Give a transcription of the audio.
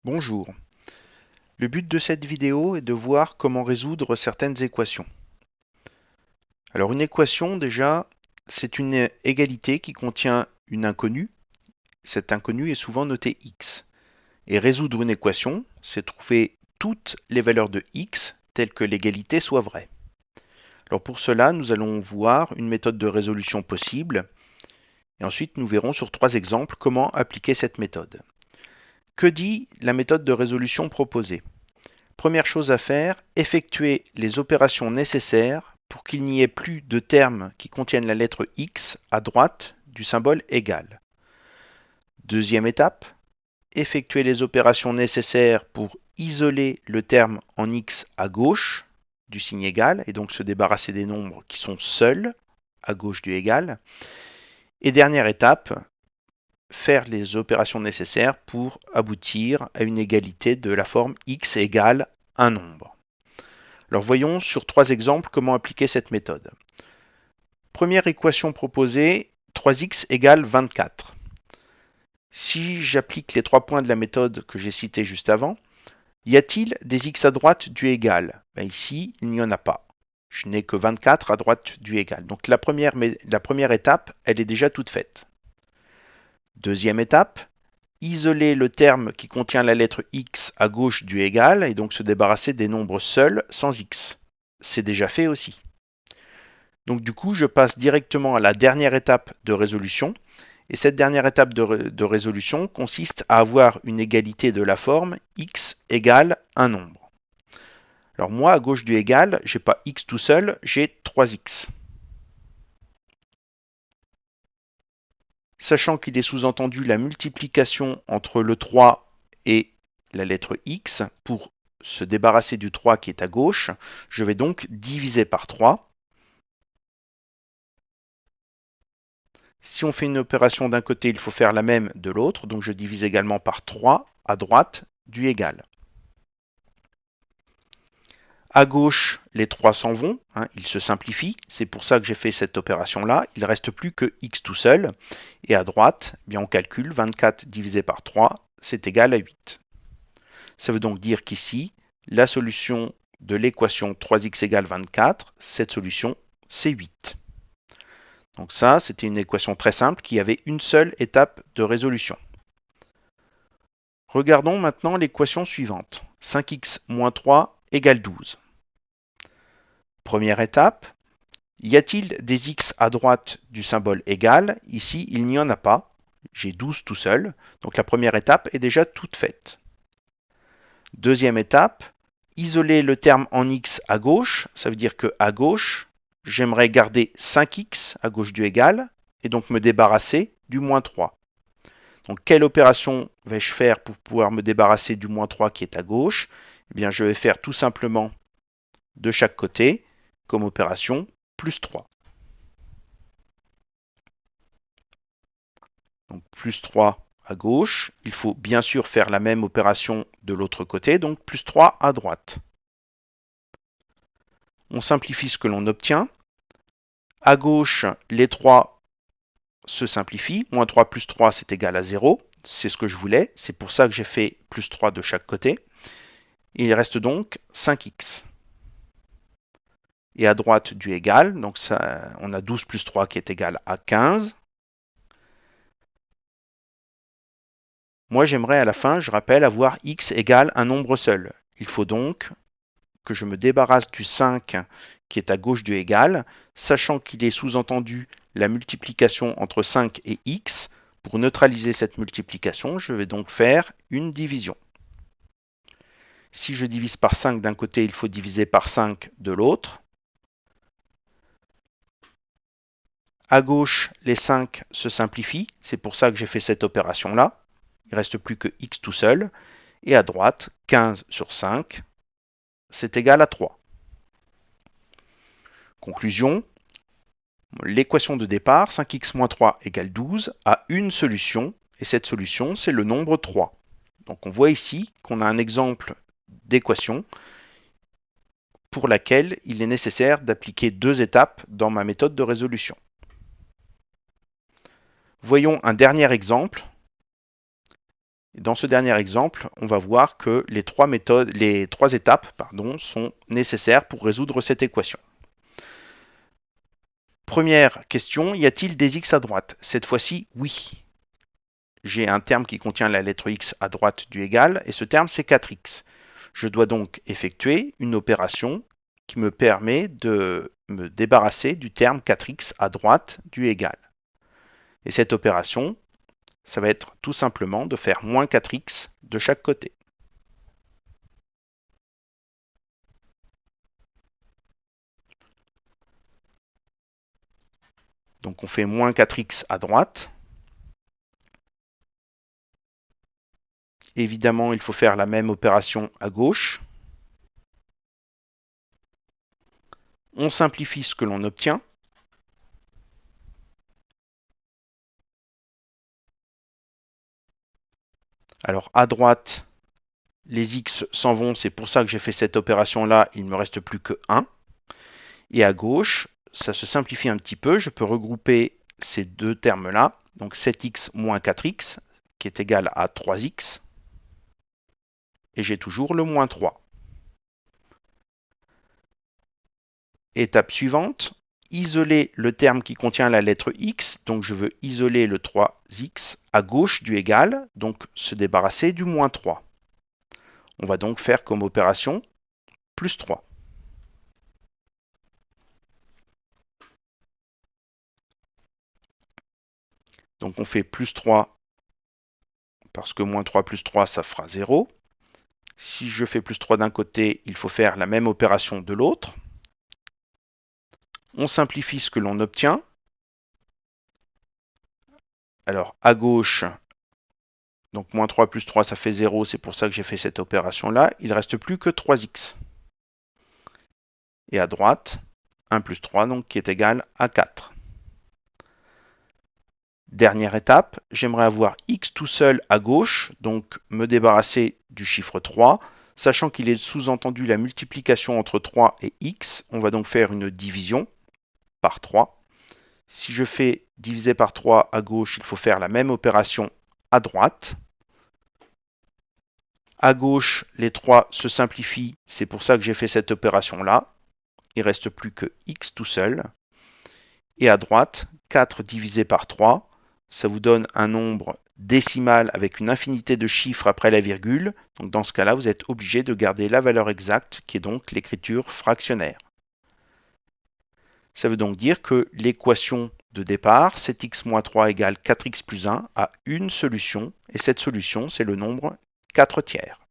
Bonjour. Le but de cette vidéo est de voir comment résoudre certaines équations. Alors une équation déjà, c'est une égalité qui contient une inconnue. Cette inconnue est souvent notée x. Et résoudre une équation, c'est trouver toutes les valeurs de x telles que l'égalité soit vraie. Alors pour cela, nous allons voir une méthode de résolution possible. Et ensuite, nous verrons sur 3 exemples comment appliquer cette méthode. Que dit la méthode de résolution proposée ? Première chose à faire, effectuer les opérations nécessaires pour qu'il n'y ait plus de termes qui contiennent la lettre x à droite du symbole égal. Deuxième étape, effectuer les opérations nécessaires pour isoler le terme en x à gauche du signe égal et donc se débarrasser des nombres qui sont seuls à gauche du égal. Et dernière étape, faire les opérations nécessaires pour aboutir à une égalité de la forme x égale un nombre. Alors voyons sur 3 exemples comment appliquer cette méthode. Première équation proposée, 3x égale 24. Si j'applique les 3 points de la méthode que j'ai citée juste avant, y a-t-il des x à droite du égal ? Ici, il n'y en a pas. Je n'ai que 24 à droite du égal. Donc la première étape, elle est déjà toute faite. Deuxième étape, isoler le terme qui contient la lettre x à gauche du égal et donc se débarrasser des nombres seuls sans x. C'est déjà fait aussi. Donc du coup, je passe directement à la dernière étape de résolution. Et cette dernière étape de résolution consiste à avoir une égalité de la forme x égale un nombre. Alors moi, à gauche du égal, j'ai pas x tout seul, j'ai 3x. Sachant qu'il est sous-entendu la multiplication entre le 3 et la lettre x, pour se débarrasser du 3 qui est à gauche, je vais donc diviser par 3. Si on fait une opération d'un côté, il faut faire la même de l'autre, donc je divise également par 3 à droite du égal. À gauche, les 3 s'en vont, ils se simplifient, c'est pour ça que j'ai fait cette opération-là. Il ne reste plus que x tout seul. Et à droite, on calcule 24 divisé par 3, c'est égal à 8. Ça veut donc dire qu'ici, la solution de l'équation 3x égale 24, cette solution, c'est 8. Donc ça, c'était une équation très simple qui avait une seule étape de résolution. Regardons maintenant l'équation suivante. 5x moins 3 égale 12. Première étape, y a-t-il des x à droite du symbole égal ? Ici, il n'y en a pas. J'ai 12 tout seul. Donc la première étape est déjà toute faite. Deuxième étape, isoler le terme en x à gauche. Ça veut dire que à gauche, j'aimerais garder 5x à gauche du égal et donc me débarrasser du moins 3. Donc quelle opération vais-je faire pour pouvoir me débarrasser du moins 3 qui est à gauche ? Je vais faire tout simplement de chaque côté comme opération plus 3. Donc plus 3 à gauche. Il faut bien sûr faire la même opération de l'autre côté, donc plus 3 à droite. On simplifie ce que l'on obtient. À gauche, les 3 se simplifient. Moins 3 plus 3, c'est égal à 0. C'est ce que je voulais. C'est pour ça que j'ai fait plus 3 de chaque côté. Il reste donc 5x. Et à droite du égal, donc ça, on a 12 plus 3 qui est égal à 15. Moi, j'aimerais à la fin, je rappelle, avoir x égale un nombre seul. Il faut donc que je me débarrasse du 5 qui est à gauche du égal, sachant qu'il est sous-entendu la multiplication entre 5 et x. Pour neutraliser cette multiplication, je vais donc faire une division. Si je divise par 5 d'un côté, il faut diviser par 5 de l'autre. À gauche, les 5 se simplifient, c'est pour ça que j'ai fait cette opération-là. Il ne reste plus que x tout seul. Et à droite, 15 sur 5, c'est égal à 3. Conclusion, l'équation de départ, 5x moins 3 égale 12, a une solution, et cette solution, c'est le nombre 3. Donc on voit ici qu'on a un exemple d'équation pour laquelle il est nécessaire d'appliquer 2 étapes dans ma méthode de résolution. Voyons un dernier exemple. Dans ce dernier exemple, on va voir que les trois étapes sont nécessaires pour résoudre cette équation. Première question, y a-t-il des x à droite? Cette fois-ci, oui. J'ai un terme qui contient la lettre x à droite du égal, et ce terme c'est 4x. Je dois donc effectuer une opération qui me permet de me débarrasser du terme 4x à droite du égal. Et cette opération, ça va être tout simplement de faire moins 4x de chaque côté. Donc on fait moins 4x à droite. Évidemment, il faut faire la même opération à gauche. On simplifie ce que l'on obtient. Alors à droite, les x s'en vont, c'est pour ça que j'ai fait cette opération-là, il ne me reste plus que 1. Et à gauche, ça se simplifie un petit peu, je peux regrouper ces deux termes-là, donc 7x moins 4x, qui est égal à 3x, et j'ai toujours le moins 3. Étape suivante, isoler le terme qui contient la lettre x, donc je veux isoler le 3x à gauche du égal, donc se débarrasser du moins 3. On va donc faire comme opération plus 3. Donc on fait plus 3 parce que moins 3 plus 3 ça fera 0. Si je fais plus 3 d'un côté, il faut faire la même opération de l'autre. On simplifie ce que l'on obtient. Alors à gauche, donc moins 3 plus 3 ça fait 0, c'est pour ça que j'ai fait cette opération-là. Il ne reste plus que 3x. Et à droite, 1 plus 3, donc qui est égal à 4. Dernière étape, j'aimerais avoir x tout seul à gauche, donc me débarrasser du chiffre 3, sachant qu'il est sous-entendu la multiplication entre 3 et x, on va donc faire une division par 3. Si je fais diviser par 3 à gauche, il faut faire la même opération à droite. À gauche, les 3 se simplifient, c'est pour ça que j'ai fait cette opération-là. Il ne reste plus que x tout seul. Et à droite, 4 divisé par 3, ça vous donne un nombre décimal avec une infinité de chiffres après la virgule. Donc dans ce cas-là, vous êtes obligé de garder la valeur exacte, qui est donc l'écriture fractionnaire. Ça veut donc dire que l'équation de départ, 7x moins 3 égale 4x plus 1, a une solution, et cette solution, c'est le nombre 4 tiers.